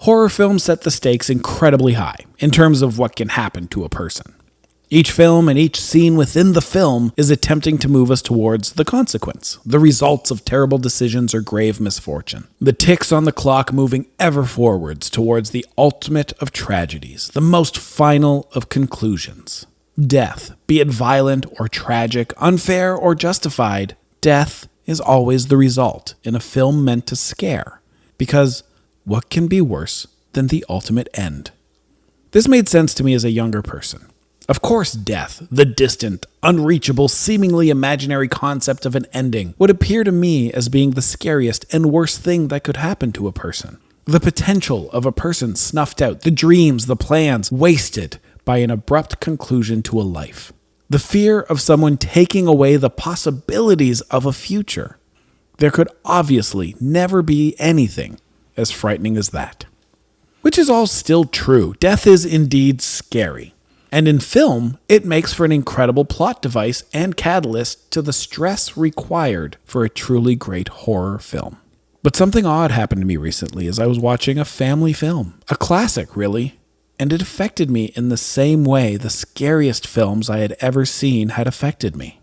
Horror films set the stakes incredibly high in terms of what can happen to a person. Each film and each scene within the film is attempting to move us towards the consequence, the results of terrible decisions or grave misfortune. The ticks on the clock moving ever forwards towards the ultimate of tragedies, the most final of conclusions. Death, be it violent or tragic, unfair or justified, death is always the result in a film meant to scare. Because what can be worse than the ultimate end? This made sense to me as a younger person. Of course, death, the distant, unreachable, seemingly imaginary concept of an ending, would appear to me as being the scariest and worst thing that could happen to a person. The potential of a person snuffed out, the dreams, the plans, wasted by an abrupt conclusion to a life. The fear of someone taking away the possibilities of a future. There could obviously never be anything as frightening as that. Which is all still true. Death is indeed scary. And in film, it makes for an incredible plot device and catalyst to the stress required for a truly great horror film. But something odd happened to me recently as I was watching a family film. A classic, really. And it affected me in the same way the scariest films I had ever seen had affected me.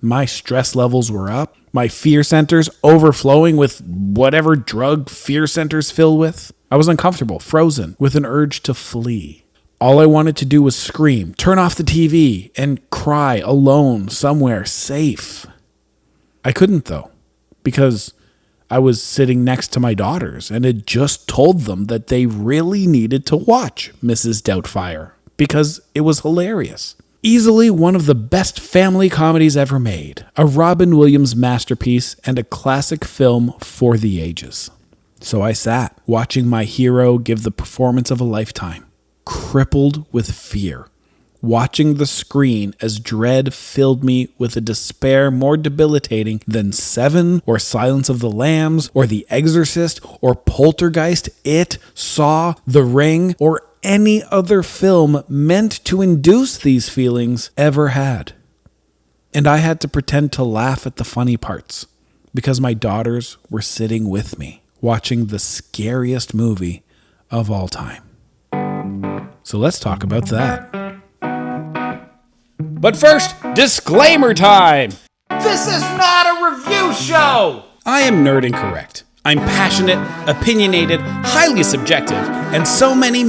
My stress levels were up, my fear centers overflowing with whatever drug fear centers fill with. I was uncomfortable, frozen, with an urge to flee. All I wanted to do was scream, turn off the TV, and cry alone somewhere safe. I couldn't though, because I was sitting next to my daughters and had just told them that they really needed to watch Mrs. Doubtfire because it was hilarious. Easily one of the best family comedies ever made, a Robin Williams masterpiece and a classic film for the ages. So I sat, watching my hero give the performance of a lifetime, crippled with fear, watching the screen as dread filled me with a despair more debilitating than Seven or Silence of the Lambs or The Exorcist or Poltergeist, It, Saw, The Ring, or any other film meant to induce these feelings ever had. And I had to pretend to laugh at the funny parts because my daughters were sitting with me, watching the scariest movie of all time. So let's talk about that. But first, disclaimer time! This is not a review show! I am nerd incorrect. I'm passionate, opinionated, highly subjective, and so many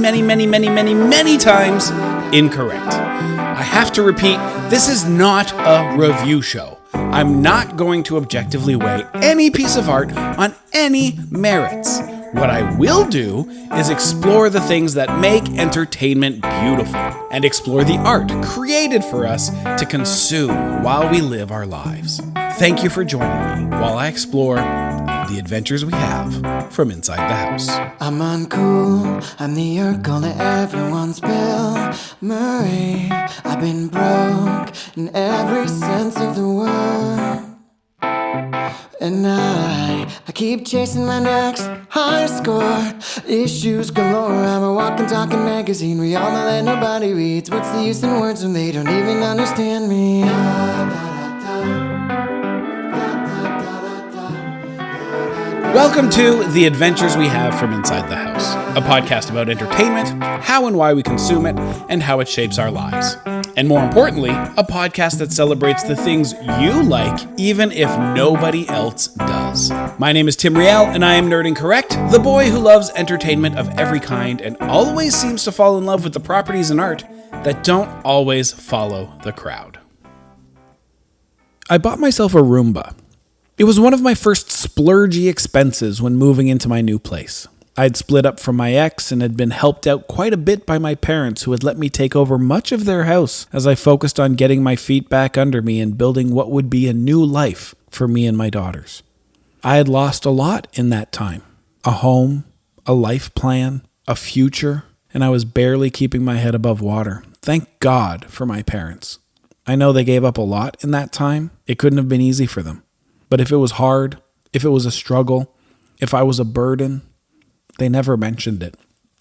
times incorrect. I have to repeat, this is not a review show. I'm not going to objectively weigh any piece of art on any merits. What I will do is explore the things that make entertainment beautiful and explore the art created for us to consume while we live our lives. Thank you for joining me while I explore the adventures we have from inside the house. I'm uncool, I'm the Urkel to everyone's Bill Murray. I've been broke in every sense of the word. And I keep chasing my next high score. Issues galore, I'm a walking, talking magazine. We all know that nobody reads. What's the use in words when they don't even understand me? Welcome to The Adventures We Have from Inside the House, a podcast about entertainment, how and why we consume it, and how it shapes our lives. And more importantly, a podcast that celebrates the things you like, even if nobody else does. My name is Tim Riel, and I am Nerd Incorrect, the boy who loves entertainment of every kind and always seems to fall in love with the properties in art that don't always follow the crowd. I bought myself a Roomba. It was one of my first splurgy expenses when moving into my new place. I'd split up from my ex and had been helped out quite a bit by my parents who had let me take over much of their house as I focused on getting my feet back under me and building what would be a new life for me and my daughters. I had lost a lot in that time. A home, a life plan, a future, and I was barely keeping my head above water. Thank God for my parents. I know they gave up a lot in that time. It couldn't have been easy for them. But if it was hard, if it was a struggle, if I was a burden, they never mentioned it,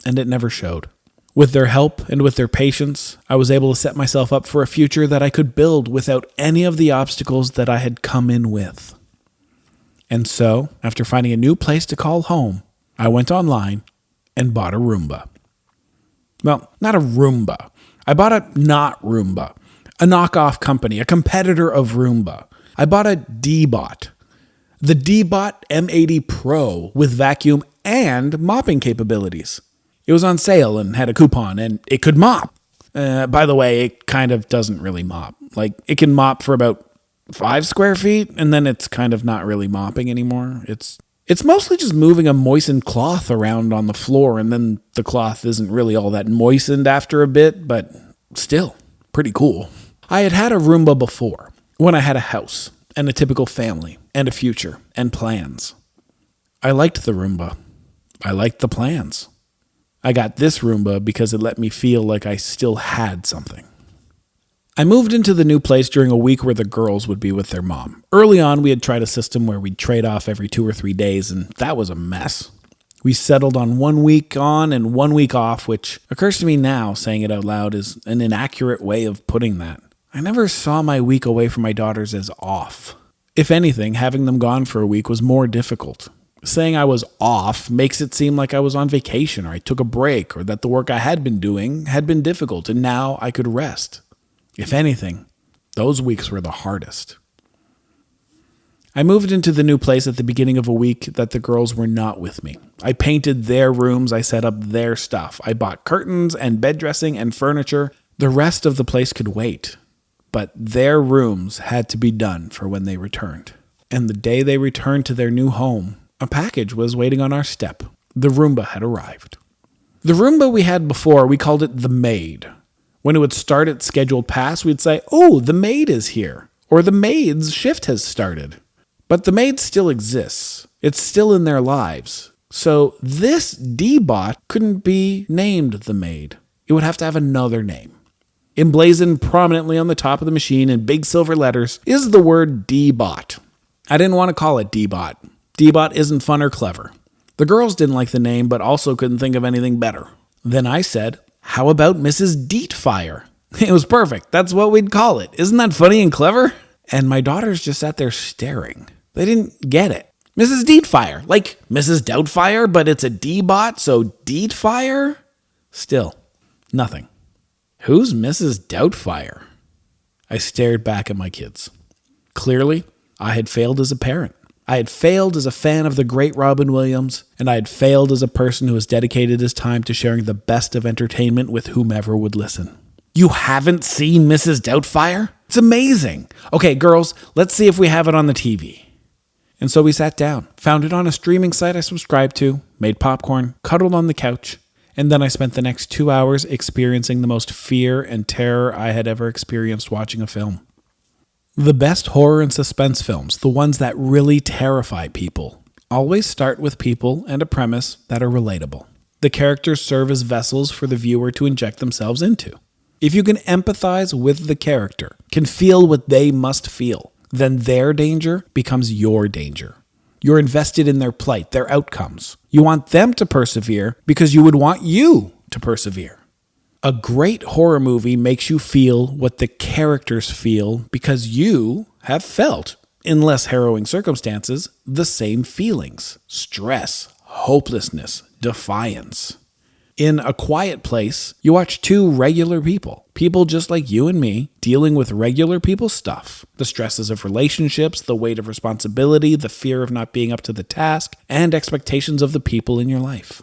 and it never showed. With their help and with their patience, I was able to set myself up for a future that I could build without any of the obstacles that I had come in with. And so, after finding a new place to call home, I went online and bought a Roomba. Well, not a Roomba. I bought a not Roomba, a knockoff company, a competitor of Roomba. I bought a D-Bot, the D-Bot M80 Pro with vacuum and mopping capabilities. It was on sale and had a coupon, and it could mop. By the way, it kind of doesn't really mop. Like, it can mop for about 5 square feet, and then it's kind of not really mopping anymore. It's mostly just moving a moistened cloth around on the floor, and then the cloth isn't really all that moistened after a bit, but still, pretty cool. I had a Roomba before, when I had a house, and a typical family, and a future, and plans. I liked the Roomba. I liked the plans. I got this Roomba because it let me feel like I still had something. I moved into the new place during a week where the girls would be with their mom. Early on, we had tried a system where we'd trade off every 2 or 3 days, and that was a mess. We settled on 1 week on and 1 week off, which occurs to me now, saying it out loud, is an inaccurate way of putting that. I never saw my week away from my daughters as off. If anything, having them gone for a week was more difficult. Saying I was off makes it seem like I was on vacation or I took a break or that the work I had been doing had been difficult and now I could rest. If anything, those weeks were the hardest. I moved into the new place at the beginning of a week that the girls were not with me. I painted their rooms, I set up their stuff. I bought curtains and bed dressing and furniture. The rest of the place could wait. But their rooms had to be done for when they returned. And the day they returned to their new home, a package was waiting on our step. The Roomba had arrived. The Roomba we had before, we called it the maid. When it would start its scheduled pass, we'd say, "Oh, the maid is here," or "the maid's shift has started." But the maid still exists. It's still in their lives. So this D-Bot couldn't be named the maid. It would have to have another name. Emblazoned prominently on the top of the machine in big silver letters is the word D-Bot. I didn't want to call it D-Bot. D-Bot isn't fun or clever. The girls didn't like the name, but also couldn't think of anything better. Then I said, "How about Mrs. Doubtfire?" It was perfect. That's what we'd call it. Isn't that funny and clever? And my daughters just sat there staring. They didn't get it. Mrs. Doubtfire, like Mrs. Doubtfire, but it's a D-Bot, so Doubtfire? Still, nothing. Who's Mrs. Doubtfire? I stared back at my kids. Clearly, I had failed as a parent. I had failed as a fan of the great Robin Williams, and I had failed as a person who has dedicated his time to sharing the best of entertainment with whomever would listen. You haven't seen Mrs. Doubtfire? It's amazing. Okay, girls, let's see if we have it on the TV. And so we sat down, found it on a streaming site I subscribed to, made popcorn, cuddled on the couch, and then I spent the next 2 hours experiencing the most fear and terror I had ever experienced watching a film. The best horror and suspense films, the ones that really terrify people, always start with people and a premise that are relatable. The characters serve as vessels for the viewer to inject themselves into. If you can empathize with the character, can feel what they must feel, then their danger becomes your danger. You're invested in their plight, their outcomes. You want them to persevere because you would want you to persevere. A great horror movie makes you feel what the characters feel because you have felt, in less harrowing circumstances, the same feelings: stress, hopelessness, defiance. In A Quiet Place, you watch 2 regular people just like you and me, dealing with regular people stuff. The stresses of relationships, the weight of responsibility, the fear of not being up to the task, and expectations of the people in your life.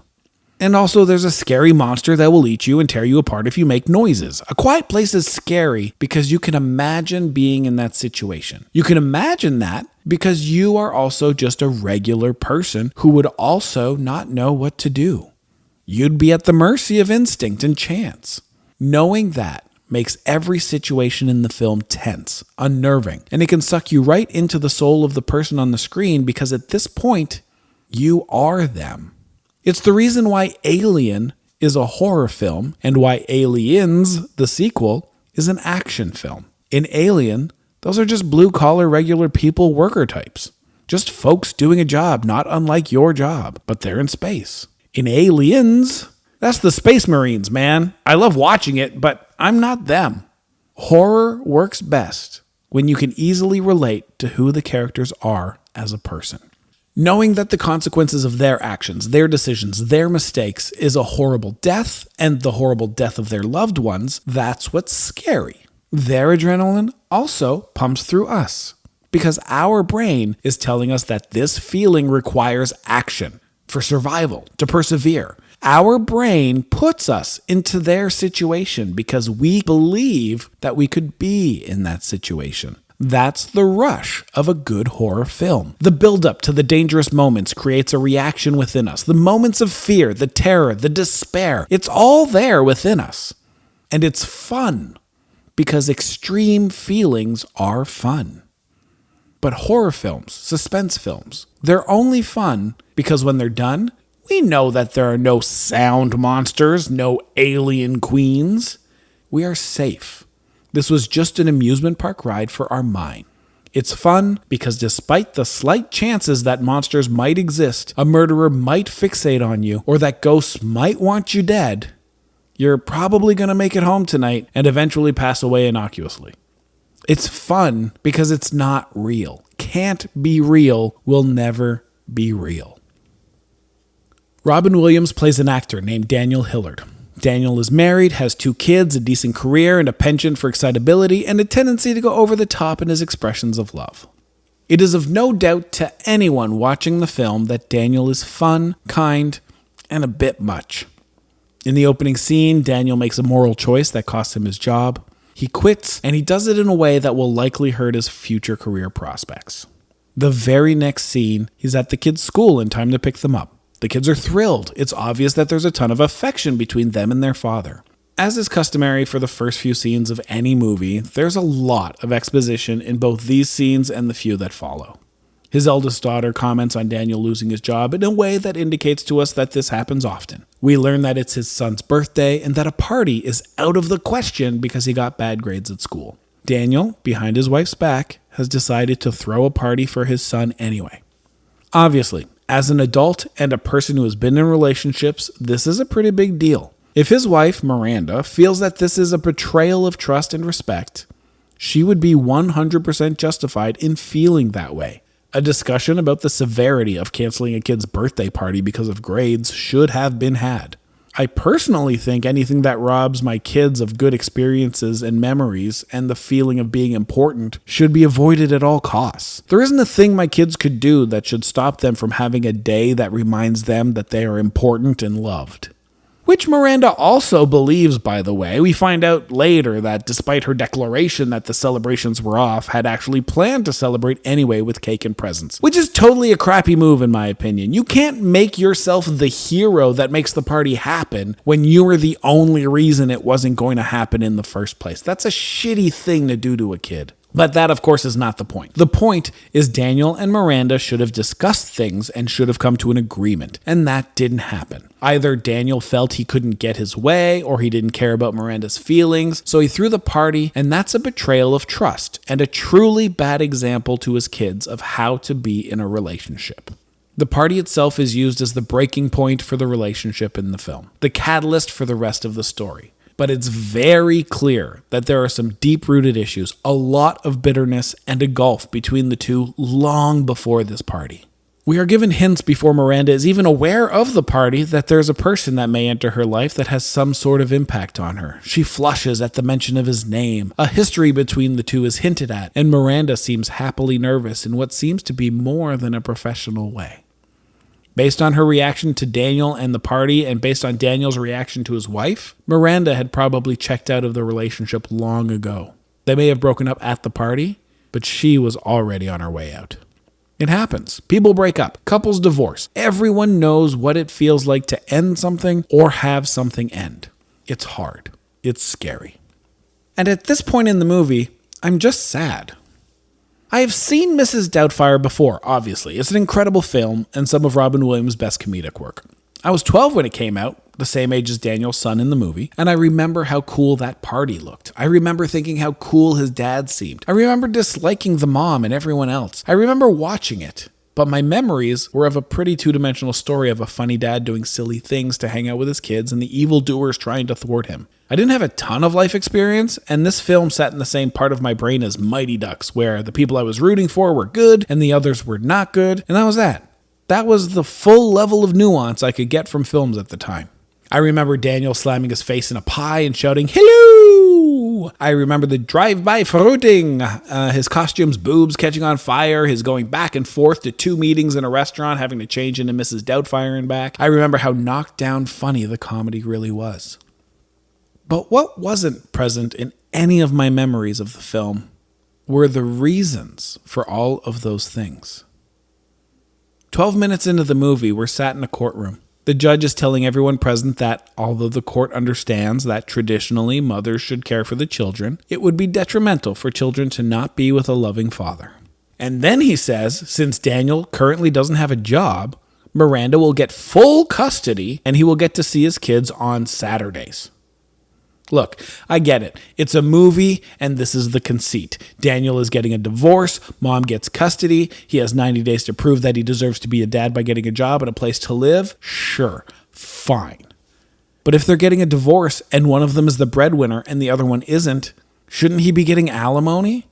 And also there's a scary monster that will eat you and tear you apart if you make noises. A Quiet Place is scary because you can imagine being in that situation. You can imagine that because you are also just a regular person who would also not know what to do. You'd be at the mercy of instinct and chance. Knowing that makes every situation in the film tense, unnerving, and it can suck you right into the soul of the person on the screen because at this point, you are them. It's the reason why Alien is a horror film and why Aliens, the sequel, is an action film. In Alien, those are just blue-collar, regular people worker types. Just folks doing a job not unlike your job, but they're in space. In Aliens, that's the Space Marines, man. I love watching it, but I'm not them. Horror works best when you can easily relate to who the characters are as a person. Knowing that the consequences of their actions, their decisions, their mistakes is a horrible death and the horrible death of their loved ones, that's what's scary. Their adrenaline also pumps through us because our brain is telling us that this feeling requires action for survival, to persevere. Our brain puts us into their situation because we believe that we could be in that situation. That's the rush of a good horror film. The buildup to the dangerous moments creates a reaction within us. The moments of fear, the terror, the despair, it's all there within us. And it's fun because extreme feelings are fun. But horror films, suspense films, they're only fun because when they're done, we know that there are no sound monsters, no alien queens. We are safe. This was just an amusement park ride for our mind. It's fun because despite the slight chances that monsters might exist, a murderer might fixate on you, or that ghosts might want you dead, you're probably going to make it home tonight and eventually pass away innocuously. It's fun because it's not real. Can't be real, will never be real. Robin Williams plays an actor named Daniel Hillard. Daniel is married, has 2 kids, a decent career, and a penchant for excitability, and a tendency to go over the top in his expressions of love. It is of no doubt to anyone watching the film that Daniel is fun, kind, and a bit much. In the opening scene, Daniel makes a moral choice that costs him his job. He quits, and he does it in a way that will likely hurt his future career prospects. The very next scene, he's at the kids' school in time to pick them up. The kids are thrilled. It's obvious that there's a ton of affection between them and their father. As is customary for the first few scenes of any movie, there's a lot of exposition in both these scenes and the few that follow. His eldest daughter comments on Daniel losing his job in a way that indicates to us that this happens often. We learn that it's his son's birthday and that a party is out of the question because he got bad grades at school. Daniel, behind his wife's back, has decided to throw a party for his son anyway. Obviously, as an adult and a person who has been in relationships, this is a pretty big deal. If his wife, Miranda, feels that this is a betrayal of trust and respect, she would be 100% justified in feeling that way. A discussion about the severity of canceling a kid's birthday party because of grades should have been had. I personally think anything that robs my kids of good experiences and memories and the feeling of being important should be avoided at all costs. There isn't a thing my kids could do that should stop them from having a day that reminds them that they are important and loved. Which Miranda also believes, by the way. We find out later that despite her declaration that the celebrations were off, had actually planned to celebrate anyway with cake and presents. Which is totally a crappy move in my opinion. You can't make yourself the hero that makes the party happen when you were the only reason it wasn't going to happen in the first place. That's a shitty thing to do to a kid. But that, of course, is not the point. The point is Daniel and Miranda should have discussed things and should have come to an agreement, and that didn't happen. Either Daniel felt he couldn't get his way, or he didn't care about Miranda's feelings, so he threw the party, and that's a betrayal of trust, and a truly bad example to his kids of how to be in a relationship. The party itself is used as the breaking point for the relationship in the film, the catalyst for the rest of the story. But it's very clear that there are some deep-rooted issues, a lot of bitterness, and a gulf between the two long before this party. We are given hints before Miranda is even aware of the party that there's a person that may enter her life that has some sort of impact on her. She flushes at the mention of his name. A history between the two is hinted at, and Miranda seems happily nervous in what seems to be more than a professional way. Based on her reaction to Daniel and the party, and based on Daniel's reaction to his wife, Miranda had probably checked out of the relationship long ago. They may have broken up at the party, but she was already on her way out. It happens. People break up. Couples divorce. Everyone knows what it feels like to end something or have something end. It's hard. It's scary. And at this point in the movie, I'm just sad. I have seen Mrs. Doubtfire before, obviously. It's an incredible film and some of Robin Williams' best comedic work. I was 12 when it came out, the same age as Daniel's son in the movie, and I remember how cool that party looked. I remember thinking how cool his dad seemed. I remember disliking the mom and everyone else. I remember watching it. But my memories were of a pretty two-dimensional story of a funny dad doing silly things to hang out with his kids and the evildoers trying to thwart him. I didn't have a ton of life experience, and this film sat in the same part of my brain as Mighty Ducks, where the people I was rooting for were good and the others were not good, and that was that. That was the full level of nuance I could get from films at the time. I remember Daniel slamming his face in a pie and shouting, "Hello!" I remember the drive-by fruiting, his costume's boobs catching on fire, his going back and forth to 2 meetings in a restaurant, having to change into Mrs. Doubtfire and back. I remember how knocked down funny the comedy really was. But what wasn't present in any of my memories of the film were the reasons for all of those things. 12 minutes into the movie, we're sat in a courtroom. The judge is telling everyone present that, although the court understands that traditionally mothers should care for the children, it would be detrimental for children to not be with a loving father. And then he says, since Daniel currently doesn't have a job, Miranda will get full custody and he will get to see his kids on Saturdays. Look, I get it. It's a movie, and this is the conceit. Daniel is getting a divorce, mom gets custody, he has 90 days to prove that he deserves to be a dad by getting a job and a place to live. Sure, fine. But if they're getting a divorce and one of them is the breadwinner and the other one isn't, shouldn't he be getting alimony?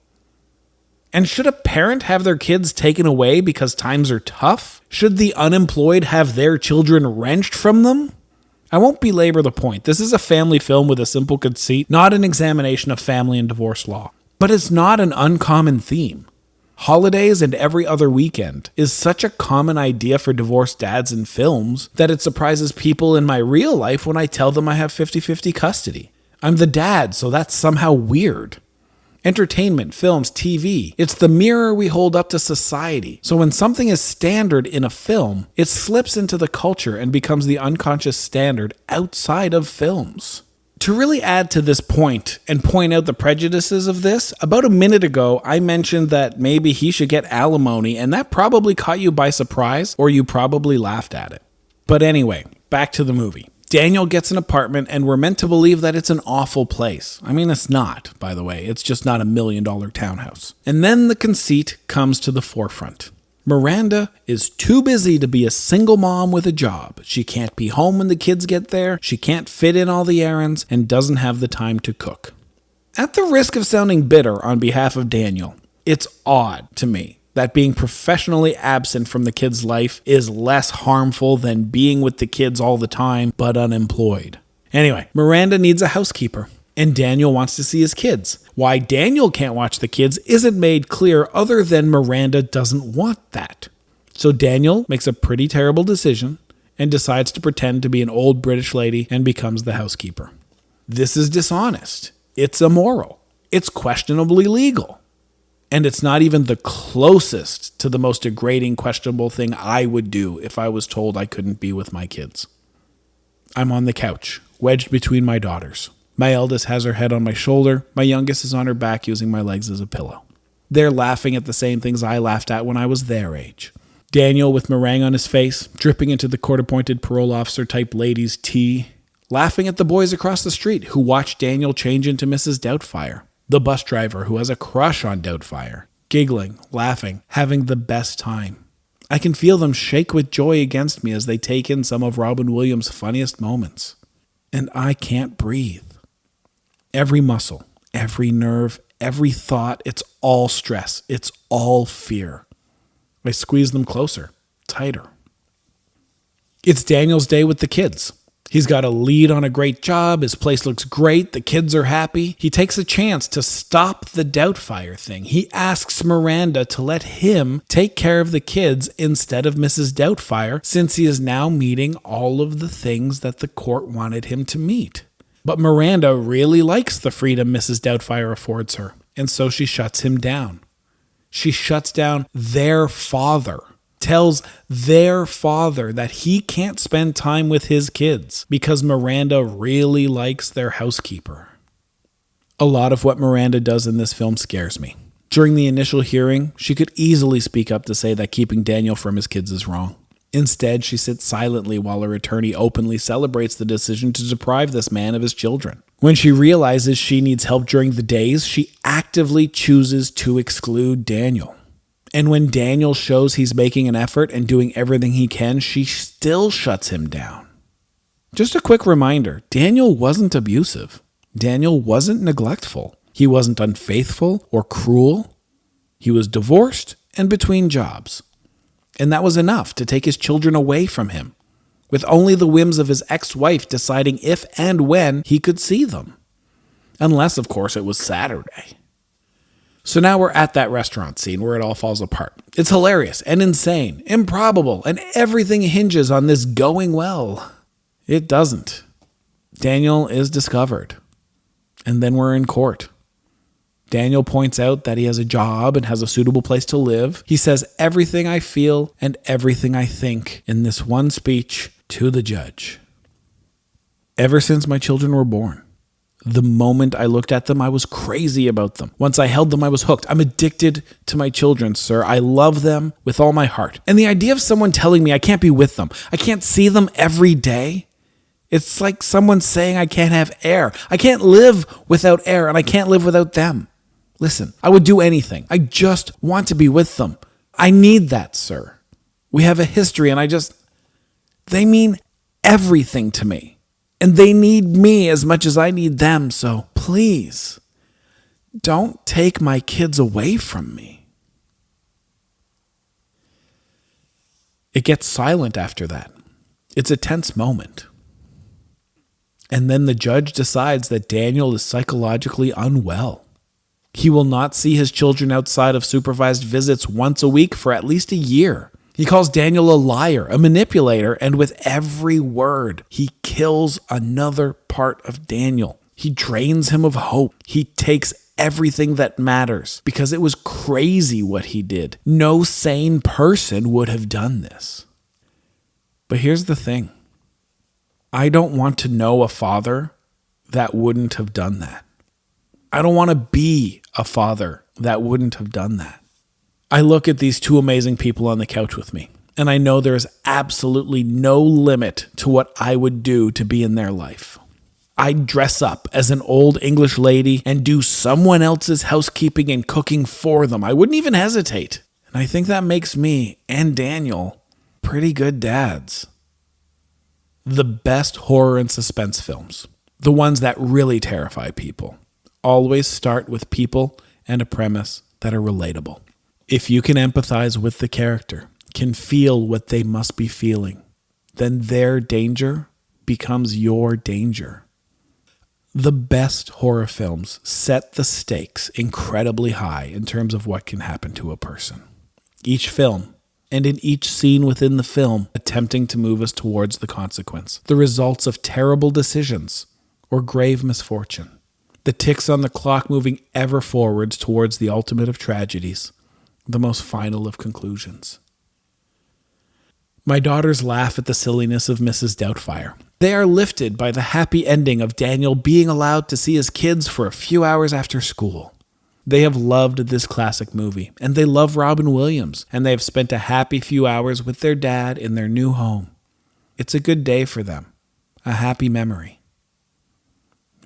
And should a parent have their kids taken away because times are tough? Should the unemployed have their children wrenched from them? I won't belabor the point. This is a family film with a simple conceit, not an examination of family and divorce law. But it's not an uncommon theme. Holidays and every other weekend is such a common idea for divorced dads in films that it surprises people in my real life when I tell them I have 50-50 custody. I'm the dad, so that's somehow weird. Entertainment, films, TV, it's the mirror we hold up to society. So when something is standard in a film, it slips into the culture and becomes the unconscious standard outside of films. To really add to this point and point out the prejudices of this, about a minute ago, I mentioned that maybe he should get alimony, and that probably caught you by surprise, or you probably laughed at it. But anyway, back to the movie. Daniel gets an apartment, and we're meant to believe that it's an awful place. I mean, it's not, by the way. It's just not $1 million townhouse. And then the conceit comes to the forefront. Miranda is too busy to be a single mom with a job. She can't be home when the kids get there, she can't fit in all the errands, and doesn't have the time to cook. At the risk of sounding bitter on behalf of Daniel, it's odd to me that being professionally absent from the kid's life is less harmful than being with the kids all the time, but unemployed. Anyway, Miranda needs a housekeeper, and Daniel wants to see his kids. Why Daniel can't watch the kids isn't made clear other than Miranda doesn't want that. So Daniel makes a pretty terrible decision and decides to pretend to be an old British lady and becomes the housekeeper. This is dishonest. It's immoral. It's questionably legal. And it's not even the closest to the most degrading, questionable thing I would do if I was told I couldn't be with my kids. I'm on the couch, wedged between my daughters. My eldest has her head on my shoulder. My youngest is on her back using my legs as a pillow. They're laughing at the same things I laughed at when I was their age. Daniel with meringue on his face, dripping into the court-appointed parole officer type lady's tea, laughing at the boys across the street who watch Daniel change into Mrs. Doubtfire. The bus driver who has a crush on Doubtfire, giggling, laughing, having the best time. I can feel them shake with joy against me as they take in some of Robin Williams' funniest moments. And I can't breathe. Every muscle, every nerve, every thought, it's all stress. It's all fear. I squeeze them closer, tighter. It's Daniel's day with the kids. He's got a lead on a great job, his place looks great, the kids are happy. He takes a chance to stop the Doubtfire thing. He asks Miranda to let him take care of the kids instead of Mrs. Doubtfire, since he is now meeting all of the things that the court wanted him to meet. But Miranda really likes the freedom Mrs. Doubtfire affords her, and so she shuts him down. She shuts down their father. Tells their father that he can't spend time with his kids because Miranda really likes their housekeeper. A lot of what Miranda does in this film scares me. During the initial hearing, she could easily speak up to say that keeping Daniel from his kids is wrong. Instead, she sits silently while her attorney openly celebrates the decision to deprive this man of his children. When she realizes she needs help during the days, she actively chooses to exclude Daniel. And when Daniel shows he's making an effort and doing everything he can, she still shuts him down. Just a quick reminder, Daniel wasn't abusive. Daniel wasn't neglectful. He wasn't unfaithful or cruel. He was divorced and between jobs. And that was enough to take his children away from him, with only the whims of his ex-wife deciding if and when he could see them. Unless, of course, it was Saturday. So now we're at that restaurant scene where it all falls apart. It's hilarious and insane, improbable, and everything hinges on this going well. It doesn't. Daniel is discovered. And then we're in court. Daniel points out that he has a job and has a suitable place to live. He says everything I feel and everything I think in this one speech to the judge. Ever since my children were born, the moment I looked at them, I was crazy about them. Once I held them, I was hooked. I'm addicted to my children, sir. I love them with all my heart. And the idea of someone telling me I can't be with them, I can't see them every day, it's like someone saying I can't have air. I can't live without air, and I can't live without them. Listen, I would do anything. I just want to be with them. I need that, sir. We have a history, and they mean everything to me. And they need me as much as I need them, so please, don't take my kids away from me. It gets silent after that. It's a tense moment. And then the judge decides that Daniel is psychologically unwell. He will not see his children outside of supervised visits once a week for at least a year. He calls Daniel a liar, a manipulator, and with every word, he kills another part of Daniel. He drains him of hope. He takes everything that matters because it was crazy what he did. No sane person would have done this. But here's the thing. I don't want to know a father that wouldn't have done that. I don't want to be a father that wouldn't have done that. I look at these two amazing people on the couch with me, and I know there is absolutely no limit to what I would do to be in their life. I'd dress up as an old English lady and do someone else's housekeeping and cooking for them. I wouldn't even hesitate. And I think that makes me and Daniel pretty good dads. The best horror and suspense films, the ones that really terrify people, always start with people and a premise that are relatable. If you can empathize with the character, can feel what they must be feeling, then their danger becomes your danger. The best horror films set the stakes incredibly high in terms of what can happen to a person. Each film, and in each scene within the film, attempting to move us towards the consequence, the results of terrible decisions or grave misfortune, the ticks on the clock moving ever forwards towards the ultimate of tragedies, the most final of conclusions. My daughters laugh at the silliness of Mrs. Doubtfire. They are lifted by the happy ending of Daniel being allowed to see his kids for a few hours after school. They have loved this classic movie, and they love Robin Williams, and they have spent a happy few hours with their dad in their new home. It's a good day for them, a happy memory.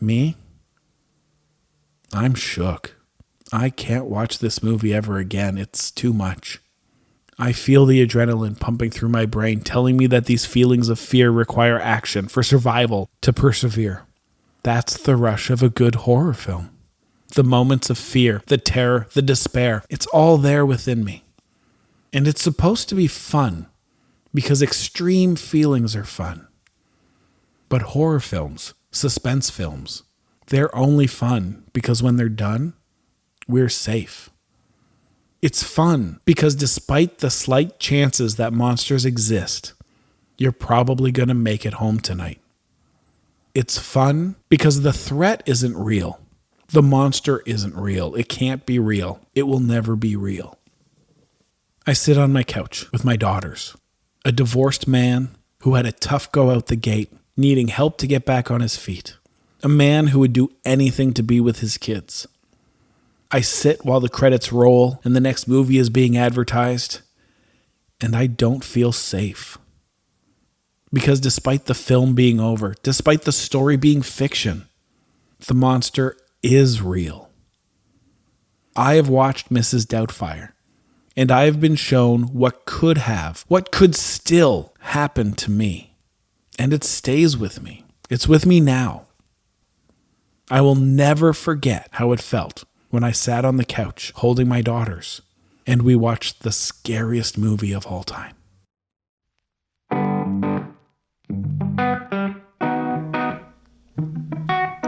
Me? I'm shook. I can't watch this movie ever again. It's too much. I feel the adrenaline pumping through my brain, telling me that these feelings of fear require action for survival to persevere. That's the rush of a good horror film. The moments of fear, the terror, the despair, it's all there within me. And it's supposed to be fun, because extreme feelings are fun. But horror films, suspense films, they're only fun because when they're done, we're safe. It's fun because despite the slight chances that monsters exist, you're probably going to make it home tonight. It's fun because the threat isn't real. The monster isn't real. It can't be real. It will never be real. I sit on my couch with my daughters, a divorced man who had a tough go out the gate, needing help to get back on his feet, a man who would do anything to be with his kids. I sit while the credits roll and the next movie is being advertised, and I don't feel safe. Because despite the film being over, despite the story being fiction, the monster is real. I have watched Mrs. Doubtfire, and I have been shown what could still happen to me. And it stays with me. It's with me now. I will never forget how it felt when I sat on the couch holding my daughters and we watched the scariest movie of all time.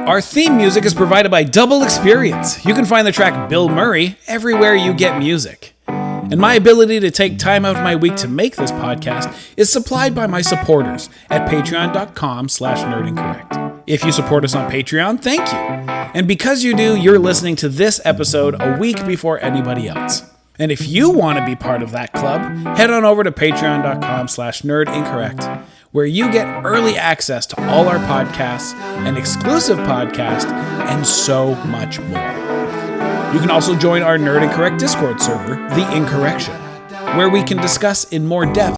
Our theme music is provided by Double Experience. You can find the track Bill Murray everywhere you get music. And my ability to take time out of my week to make this podcast is supplied by my supporters at patreon.com/nerdincorrect. If you support us on Patreon, thank you. And because you do, you're listening to this episode a week before anybody else. And if you want to be part of that club, head on over to patreon.com/nerdincorrect, where you get early access to all our podcasts, an exclusive podcast, and so much more. You can also join our Nerd Incorrect Discord server, The Incorrection, where we can discuss in more depth